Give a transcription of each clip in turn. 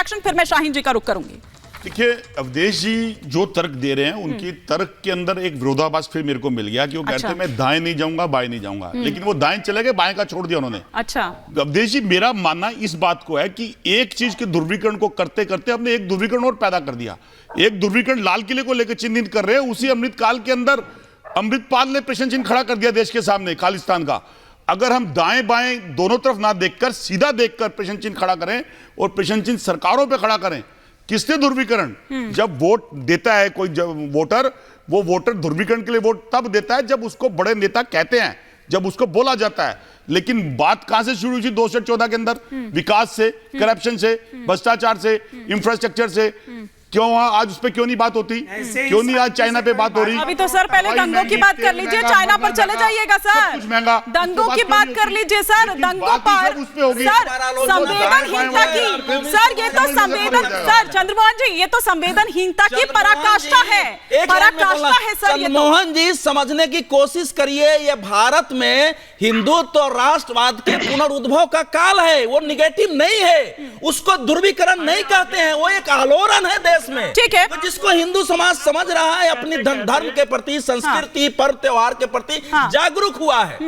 Reaction, फिर मैं शाहीन जी का रुख करूंगी। देखिए, अवधेश जी जो तर्क दे रहे हैं उनकी तर्क के अंदर एक विरोधाभास फिर मेरे को मिल गया कि वो कहते हैं मैं दाएं नहीं जाऊंगा बाएं नहीं जाऊंगा, लेकिन वो दाएं चले गए, बाएं का छोड़ दिया उन्होंने। अच्छा, अवधेश जी, मेरा मानना इस बात को है कि एक चीज के ध्रुवीकरण को करते करते हमने एक ध्रुवीकरण और पैदा कर दिया। एक ध्रुवीकरण लाल किले को लेकर चिन्हित कर रहे हैं, उसी अमृतकाल के अंदर अमृतपाल ने प्रश्न चिन्ह खड़ा कर दिया देश के सामने खालिस्तान का। अगर हम दाएं बाएं दोनों तरफ ना देखकर सीधा देखकर प्रश्न चिन्ह खड़ा करें और प्रश्न चिन्ह सरकारों पे खड़ा करें, किसने ध्रुवीकरण? जब वोट देता है कोई वोटर, वो वोटर ध्रुवीकरण के लिए वोट तब देता है जब उसको बड़े नेता कहते हैं, जब उसको बोला जाता है। लेकिन बात कहां से शुरू हुई 2014 के अंदर? विकास से, करप्शन से, भ्रष्टाचार से, इंफ्रास्ट्रक्चर से। क्यों आज उस पर क्यों नहीं बात होती? क्यों नहीं आज चाइना पे बात हो रही? अभी तो सर पहले दंगों की बात कर लीजिए, चाइना पर चले जाइएगा सर। कुछ महंगा दंगों की बात कर लीजिए सर, दंगों पर सर संवेदनहीनता की, सर ये तो संवेदन, सर चंद्रमोहन जी ये तो संवेदनहीनता की पराकाष्ठा है, पराकाष्ठा है सर। चंद्रमोहन जी समझने की कोशिश करिए, ये भारत में हिंदुत्व और राष्ट्रवाद के पुनरुद्भव का काल है, वो निगेटिव नहीं है, उसको ध्रुवीकरण नहीं कहते हैं, वो एक आलोड़न है देश में। ठीक है, तो जिसको हिंदू समाज समझ रहा है, अपनी धर्म के प्रति, संस्कृति, पर्व त्योहार के प्रति जागरूक हुआ है।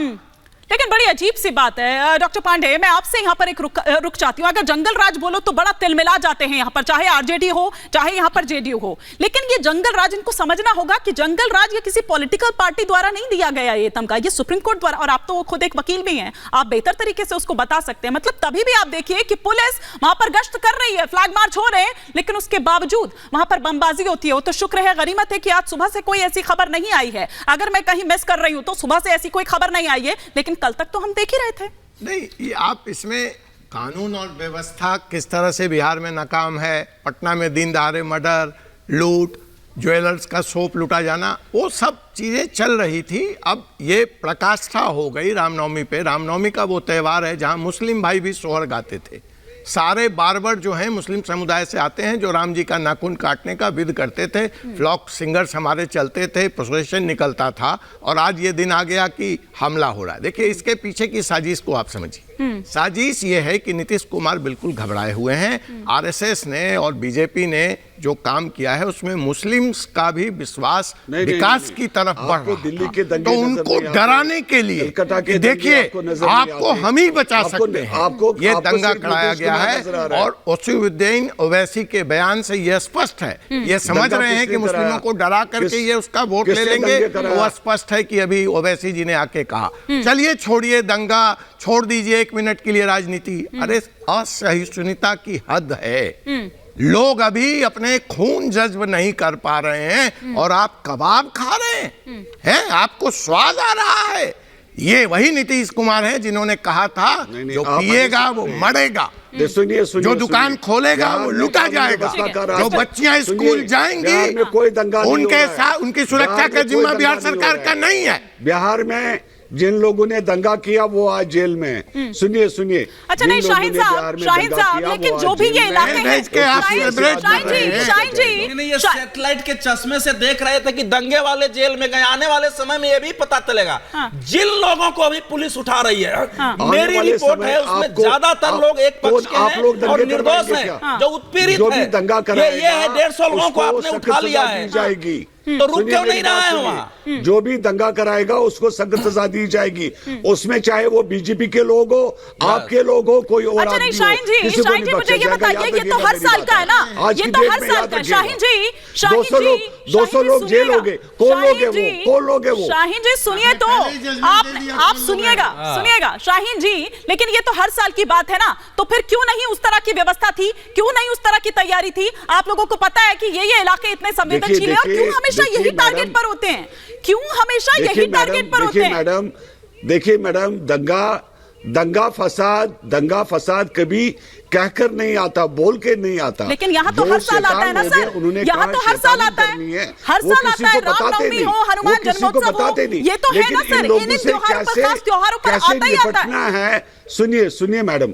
लेकिन बड़ी अजीब सी बात है डॉक्टर पांडे, मैं आपसे यहाँ पर एक रुक चाहती हूँ। अगर जंगल राज बोलो तो बड़ा तिलमिला जाते हैं यहाँ पर, चाहे आरजेडी हो चाहे यहाँ पर जेडीयू हो। लेकिन ये जंगल राज, इनको समझना होगा कि जंगल राज ये किसी पॉलिटिकल पार्टी द्वारा नहीं दिया गया ये तमगा, ये सुप्रीम कोर्ट द्वारा। और आप तो खुद एक वकील भी हैं, आप बेहतर तरीके से उसको बता सकते हैं। मतलब तभी भी आप देखिए कि पुलिस वहां पर गश्त कर रही है, फ्लैग मार्च हो रहे हैं, लेकिन उसके बावजूद वहां पर बमबाजी होती है। वो तो शुक्र है, गनीमत है कि आज सुबह से कोई ऐसी खबर नहीं आई है। अगर मैं कहीं मिस कर रही हूं तो सुबह से ऐसी कोई खबर नहीं आई है, लेकिन कल तक तो हम देख ही रहे थे। नहीं, ये आप इसमें कानून और व्यवस्था किस तरह से बिहार में नाकाम है, पटना में दिन दहाड़े मर्डर, लूट, ज्वेलर्स का सोप लूटा जाना, वो सब चीज़ें चल रही थी। अब ये प्रकाष्ठा हो गई रामनवमी पे। रामनवमी का वो त्यौहार है जहां मुस्लिम भाई भी सोहर गाते थे। सारे बार्बर जो हैं मुस्लिम समुदाय से आते हैं, जो राम जी का नाखून काटने का विध करते थे। फ्लॉक सिंगर्स हमारे चलते थे, प्रोसेशन निकलता था, और आज ये दिन आ गया कि हमला हो रहा है। देखिए, इसके पीछे की साजिश को आप समझिए। साजिश ये है कि नीतीश कुमार बिल्कुल घबराए हुए हैं। आरएसएस ने और बीजेपी ने जो काम किया है उसमें मुस्लिम्स का भी विश्वास विकास की तरफ बढ़ रहा दिल्ली के है। तो उनको डराने के लिए देखिए, आपको हम ही बचा सकते हैं। ये दंगा कराया गया है, और असदुद्दीन ओवैसी के बयान से यह स्पष्ट है, ये समझ रहे हैं कि मुस्लिमों को डरा करके ये उसका वोट ले लेंगे। वो स्पष्ट है कि अभी ओवैसी जी ने आके कहा, चलिए छोड़िए दंगा, छोड़ दीजिए 1 मिनट के लिए राजनीति। अरे असहिष्णुता की हद है। लोग अभी अपने खून जज्ब नहीं कर पा रहे हैं, और आप कबाब खा रहे हैं, आपको स्वाद आ रहा है। ये वही नीतीश कुमार है जिन्होंने कहा था जो पिएगा वो मरेगा, जो दुकान खोलेगा वो लूटा जाएगा, जो बच्चियां स्कूल जाएंगी उनके साथ उनकी सुरक्षा का जिम्मा बिहार सरकार का नहीं है। बिहार में जिन लोगों ने दंगा किया वो आज जेल में। सुनिए सुनिए, अच्छा नहीं शाहीन साहब, लेकिन जो भी ये इलाके हैं, शाहीन जी ये सैटेलाइट के चश्मे से देख रहे थे कि दंगे वाले जेल में गए। आने वाले समय में ये भी पता चलेगा जिन लोगों को अभी पुलिस उठा रही है। मेरी रिपोर्ट है उसमें ज्यादातर लोग एक पक्ष के हैं और निर्दोष हैं, जो उत्पीड़ित है। ये है 150 लोगों को आपने उठा लिया है, जाएगी तो रुक क्यों नहीं रहा है वहां? जो भी दंगा कराएगा उसको सख्त सजा दी जाएगी, उसमें चाहे वो बीजेपी के लोग हो, आपके लोग हो, कोई और आदमी हो। शाहीन जी मुझे ये बताइए, ये तो हर साल का है ना, ये तो हर साल का। शाहीन जी 200 लोग जेल हो गए, कौन लोग है वो, कौन लोग है वो? शाहीन जी सुनिए तो, आप सुनिएगा शाहीन जी, लेकिन ये तो हर साल की बात है ना, तो फिर क्यों नहीं उस तरह की व्यवस्था थी, क्यों नहीं उस तरह की तैयारी थी? आप लोगों को पता है कि ये इलाके इतने संवेदनशील है, और क्यों हमेशा यही टारगेट पर होते हैं? क्यों हमेशा यही टारगेट पर होते हैं? देखिए मैडम, दंगा फसाद कभी कहकर नहीं आता, बोल के नहीं आता। लेकिन यहाँ तो हर साल आता है ना सर, यहाँ तो हर साल आता है, हर साल आता है। रामनवमी हो, हनुमान जन्मोत्सव हो, ये तो है ना सर, इन त्योहारों पर, खास त्योहारों पर आता ही आता है। सुनिए मैडम,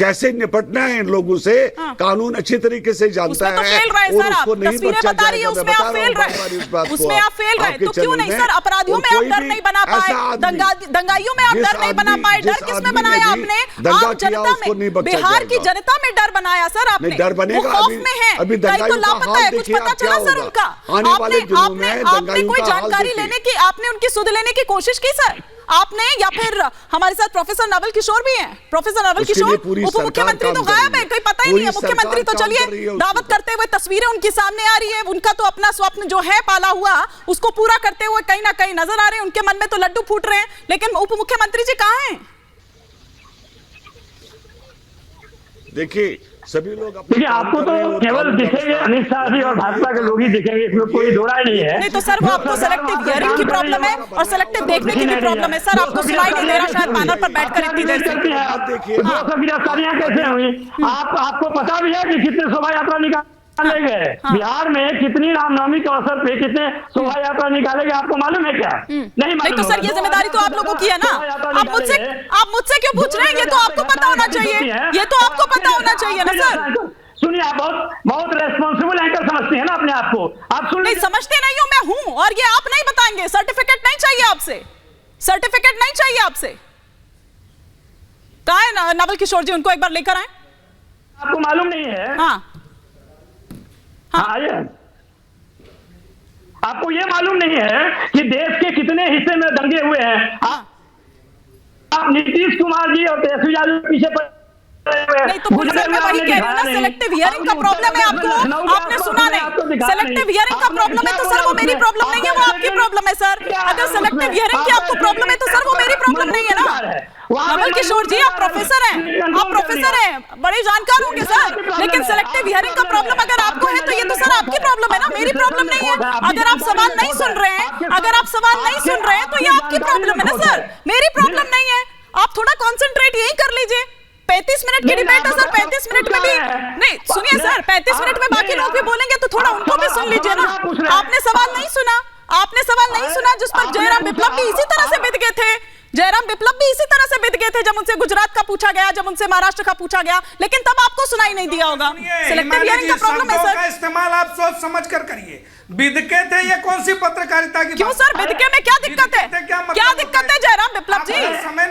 कैसे निपटना है इन लोगों से कानून अच्छी तरीके से जानता उसमें तो है फेल रहे और सर आप, उसको नहीं तस्वीरें बचा बता रही है जाएगा। उसमें आप फेल रहे, उसमें आप फेल रहे, तो क्यों नहीं सर अपराधियों में आप डर नहीं बना पाए, दंगाइयों में आप डर नहीं बना पाए, डर किसमें बनाया आपने? आप जनता में, बिहार की जनता में डर बनाया सर आपने, डर बनेगा, वो खौफ में है, अभी कई तो लापता है, कुछ पता चला सर उनका? आपने कोई जानकारी लेने की, आपने उनकी सुध लेने की कोशिश की सर आपने? या फिर हमारे साथ प्रोफेसर नवल किशोर भी हैं, प्रोफेसर नवल किशोर, उप मुख्यमंत्री तो गायब है, कोई पता ही नहीं है, मुख्यमंत्री तो चलिए दावत करते हुए तस्वीरें उनकी सामने आ रही है, उनका तो अपना स्वप्न जो है पाला हुआ उसको पूरा करते हुए कहीं ना कहीं नजर आ रहे हैं, उनके मन में तो लड्डू फूट रहे हैं, लेकिन उप मुख्यमंत्री जी कहाँ हैं? देखिए सभी लोग देखिए आपको तो केवल दिखेंगे अमित शाह जी और भाजपा के लोग ही दिखेंगे, इसमें कोई दो राय नहीं है। नहीं तो सर वो आपको सेलेक्टिव हियरिंग की प्रॉब्लम है और सेलेक्टिव देखने की भी प्रॉब्लम है सर, आपको सुनाई नहीं दे रहा शायद पैनल पर बैठकर इतनी देर से। 200 गिरफ्तारियां कैसे हुई? आपको पता भी है कि कितने शोभा यात्रा निकाले गए बिहार में, कितनी रामनवमी के अवसर पे कितने शोभा यात्रा निकाले गए, आपको मालूम है क्या? नहीं तो सर ये जिम्मेदारी तो आप लोगों की है ना, आप मुझसे क्यों पूछ रहे हैं? ये तो आपको पता होना चाहिए, ये तो आपको पता होना चाहिए ना सर। सुनिए आप बहुत रेस्पॉन्सिबल एंकर समझते हैं ना अपने आप को, आप सुन नहीं समझते नहीं हूं, मैं हूं, और ये आप नहीं बताएंगे, सर्टिफिकेट नहीं चाहिए आपसे, सर्टिफिकेट नहीं चाहिए आपसे। कहाँ है नवल किशोर जी, उनको एक बार लेकर आए। आपको मालूम नहीं है? हाँ आइए, आपको ये मालूम नहीं है कि देश के कितने हिस्से में दंगे हुए हैं? आप नीतीश कुमार जी और तेजस्वी यादव के पीछे नहीं तो फिर सर मैं वही कह रही हूं ना, सेलेक्टिव हियरिंग का प्रॉब्लम है आपको, आपने सुना नहीं, सेलेक्टिव हियरिंग का प्रॉब्लम है तो सर वो मेरी प्रॉब्लम नहीं है, वो आपकी प्रॉब्लम है सर। अगर सेलेक्टिव हियरिंग की आपको प्रॉब्लम है तो सर वो मेरी प्रॉब्लम नहीं है ना। नवल किशोर जी आप प्रोफेसर हैं, आप प्रोफेसर हैं, बड़े जानकार होंगे सर, लेकिन सेलेक्टिव हियरिंग का प्रॉब्लम अगर आपको है तो ये तो सर आपकी प्रॉब्लम है ना, मेरी प्रॉब्लम नहीं है। अगर आप सवाल नहीं सुन रहे हैं, अगर आप सवाल नहीं सुन रहे हैं तो ये आपकी प्रॉब्लम है ना सर, मेरी प्रॉब्लम नहीं है। आप थोड़ा कॉन्सेंट्रेट यही कर लीजिए। 35 मिनट की डिबेट है सर, 35 मिनट में भी नहीं, सुनिए सर 35 मिनट में बाकी लोग भी बोलेंगे तो थोड़ा उनको भी सुन लीजिए ना। आपने सवाल नहीं सुना, आपने सवाल नहीं सुना जिस पर जयराम विप्लव भी इसी तरह से बिद गए थे, जयराम विप्लव भी इसी तरह से बिद गए थे जब उनसे गुजरात का पूछा गया, जब उनसे महाराष्ट्र का पूछा गया, लेकिन तब आपको सुनाई नहीं दिया होगा। सेलेक्टिव हियरिंग का प्रॉब्लम है सर, इस्तेमाल आप सोच समझ कर करिए। बिदके थे, ये कौन सी पत्रकारिता की? क्यों सर बिदके में क्या दिक्कत है? क्या दिक्कत है जयराम विप्लव जी?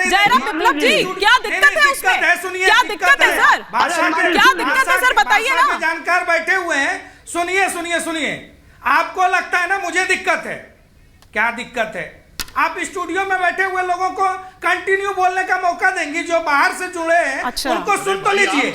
जयराम विप्लव जी क्या दिक्कत है उसमें? क्या दिक्कत है सर? क्या दिक्कत है सर बताइए ना। जानकार बैठे हुए हैं, सुनिए सुनिए सुनिए। आपको लगता है ना मुझे दिक्कत है, क्या दिक्कत है? आप स्टूडियो में बैठे हुए लोगों को कंटिन्यू बोलने का मौका देंगी, जो बाहर से जुड़े हैं उनको सुन तो लीजिए।